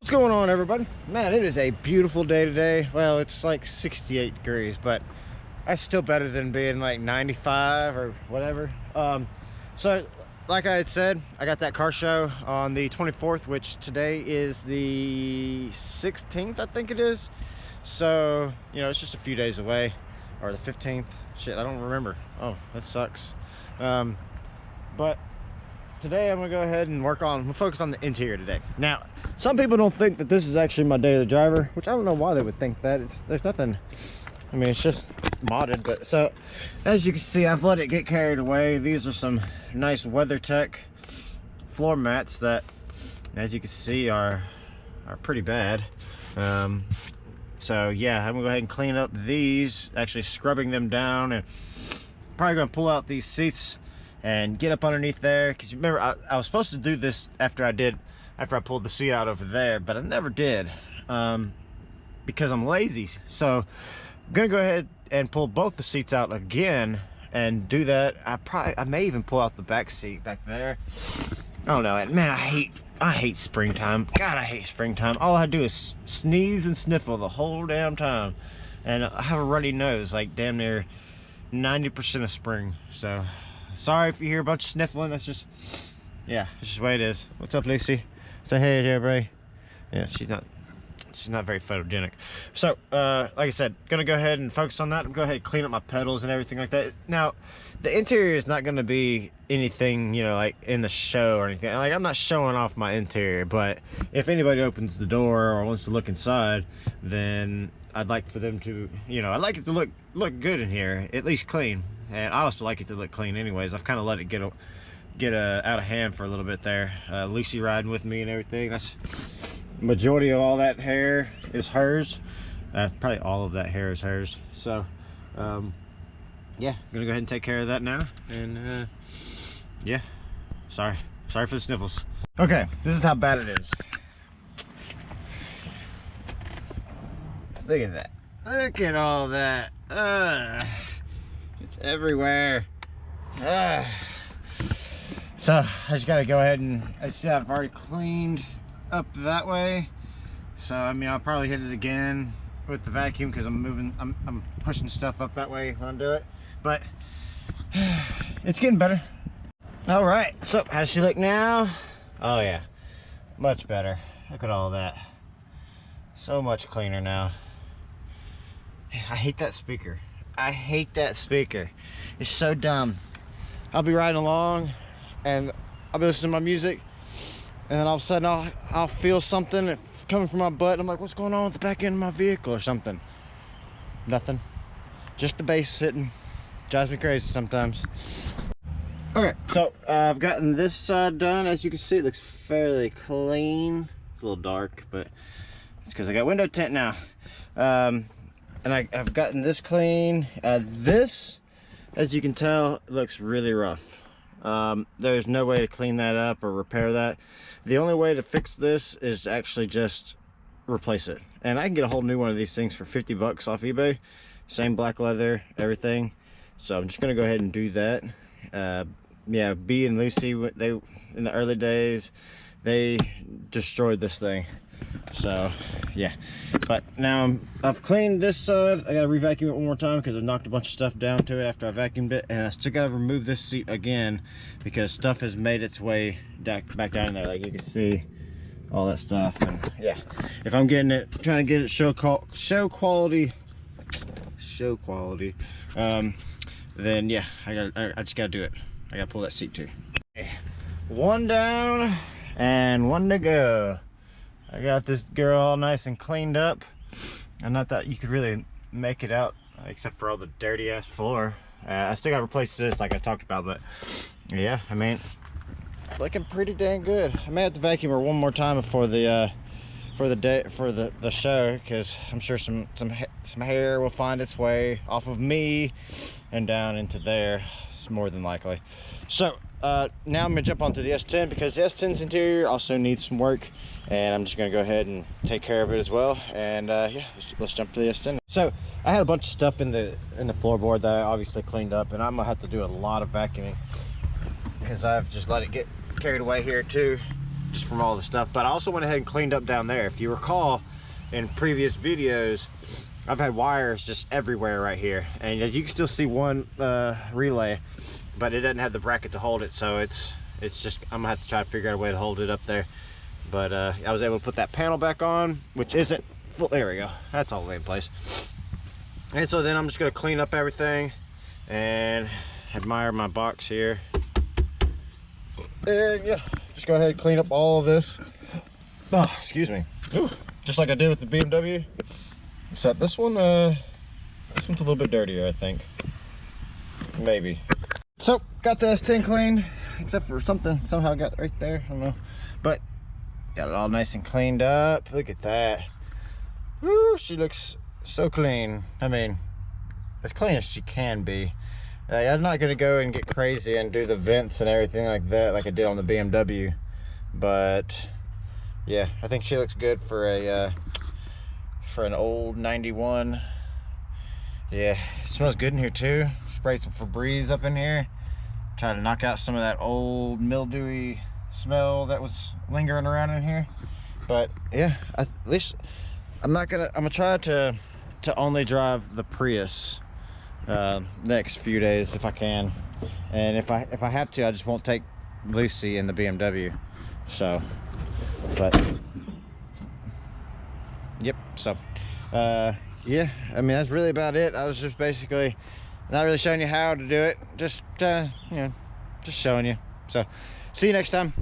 What's going on, everybody? Man, it is a beautiful day today. Well, it's like 68 degrees, but that's still better than being like 95 or whatever. So like I had said, I got that car show on the 24th, which today is the 16th, I think it is. So, you know, it's just a few days away, or the 15th. Shit, I don't remember. Oh, that sucks. But today I'm gonna go ahead and we'll focus on the interior today. Now, some people don't think that this is actually my daily driver, which I don't know why they would think that. There's nothing, I mean, it's just modded. But so, as you can see, I've let it get carried away. These are some nice WeatherTech floor mats that, as you can see, are pretty bad. So yeah, I'm gonna go ahead and clean up these, actually scrubbing them down, and probably gonna pull out these seats and get up underneath there, because you remember I was supposed to do this after I pulled the seat out over there, but I never did, because I'm lazy. So I'm gonna go ahead and pull both the seats out again and do that. I may even pull out the back seat back there. I don't know, man. I hate springtime. God, I hate springtime. All I do is sneeze and sniffle the whole damn time, and I have a runny nose like damn near 90% of spring. So sorry if you hear a bunch of sniffling. That's just, yeah, it's just the way it is. What's up, Lucy? Say hey to everybody. Yeah, she's not very photogenic. So like I said, gonna go ahead and focus on that. I'm gonna go ahead and clean up my pedals and everything like that. Now, the interior is not gonna be anything, you know, like in the show or anything. Like, I'm not showing off my interior, but if anybody opens the door or wants to look inside, then I'd like for them to, you know, I'd like it to look good in here, at least clean. And I also like it to look clean anyways. I've kind of let it get out of hand for a little bit there. Lucy riding with me and everything. That's majority of all that hair is hers. Probably all of that hair is hers. So yeah, I'm gonna go ahead and take care of that now. And yeah, sorry for the sniffles. Okay, this is how bad it is. Look at that. Look at all that. It's everywhere. So I just gotta go ahead and, I see I've already cleaned up that way. So I mean, I'll probably hit it again with the vacuum, because I'm pushing stuff up that way when I do it. But it's getting better. All right, so how does she look now? Oh yeah, much better. Look at all that. So much cleaner now. I hate that speaker. I hate that speaker. It's so dumb. I'll be riding along and I'll be listening to my music, and then all of a sudden I'll feel something coming from my butt. I'm like, what's going on with the back end of my vehicle or something? Nothing. Just the bass hitting. Drives me crazy sometimes. Okay, so I've gotten this side done. As you can see, it looks fairly clean. It's a little dark, but it's because I got window tint now. And I've gotten this clean. This, as you can tell, looks really rough. There's no way to clean that up or repair that. The only way to fix this is actually just replace it. And I can get a whole new one of these things for 50 bucks off eBay. Same black leather, everything. So I'm just gonna go ahead and do that. Yeah, B and Lucy, in the early days, they destroyed this thing. So yeah, but now I've cleaned this side. I gotta re-vacuum it one more time because I've knocked a bunch of stuff down to it after I vacuumed it, and I still gotta remove this seat again because stuff has made its way back down there. Like you can see all that stuff. And yeah, if I'm getting it, trying to get it show quality, then yeah, I just gotta do it. I gotta pull that seat too. Okay. One down and one to go. I got this girl all nice and cleaned up, and not that you could really make it out except for all the dirty ass floor. I still gotta replace this like I talked about, but yeah, I mean, looking pretty dang good. I may have to vacuum her one more time before the show, because I'm sure some hair will find its way off of me and down into there. It's more than likely. So now I'm gonna jump onto the S10, because the S10's interior also needs some work, and I'm just gonna go ahead and take care of it as well. And yeah, let's jump to the S10. So I had a bunch of stuff in the floorboard that I obviously cleaned up, and I'm gonna have to do a lot of vacuuming because I've just let it get carried away here too just from all the stuff. But I also went ahead and cleaned up down there. If you recall, in previous videos, I've had wires just everywhere right here, and you can still see one relay, but it doesn't have the bracket to hold it, so it's just, I'm gonna have to try to figure out a way to hold it up there. But I was able to put that panel back on, which isn't full. There we go, that's all the way in place. And so then I'm just gonna clean up everything and admire my box here. And yeah, just go ahead and clean up all of this. Oh, excuse me. Ooh, just like I did with the BMW. Except this one's a little bit dirtier, I think. Maybe. So, got the S10 cleaned, except for something somehow got right there, I don't know. But, got it all nice and cleaned up. Look at that. Woo, she looks so clean. I mean, as clean as she can be. I'm not gonna go and get crazy and do the vents and everything like that like I did on the BMW. But, yeah, I think she looks good for a for an old 91. Yeah, it smells good in here too. Sprayed some Febreze up in here. Try to knock out some of that old mildewy smell that was lingering around in here. But yeah, at least I'm gonna try to only drive the Prius next few days if I can. And if I have to, I just won't take Lucy in the BMW. So, but yep, so yeah, I mean, that's really about it. I was just basically not really showing you how to do it, just you know, just showing you. So see you next time.